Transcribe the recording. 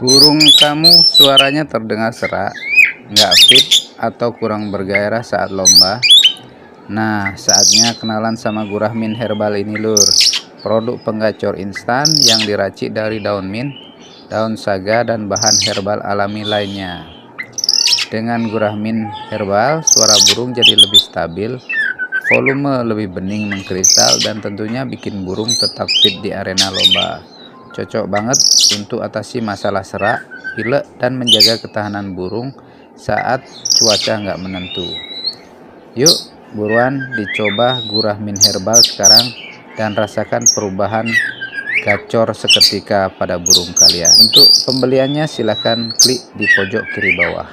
Burung kamu suaranya terdengar serak, nggak fit atau kurang bergairah saat lomba? Nah, saatnya kenalan sama Gurahmin Herbal ini lur. Produk penggacor instan yang diracik dari daun mint, daun saga, dan bahan herbal alami lainnya. Dengan Gurahmin Herbal, suara burung jadi lebih stabil, volume lebih bening mengkristal, dan tentunya bikin burung tetap fit di arena lomba. Cocok banget untuk atasi masalah serak, pilek, dan menjaga ketahanan burung saat cuaca nggak menentu. Yuk, buruan dicoba Gurahmin Herbal sekarang dan rasakan perubahan gacor seketika pada burung kalian. Untuk pembeliannya silahkan klik di pojok kiri bawah.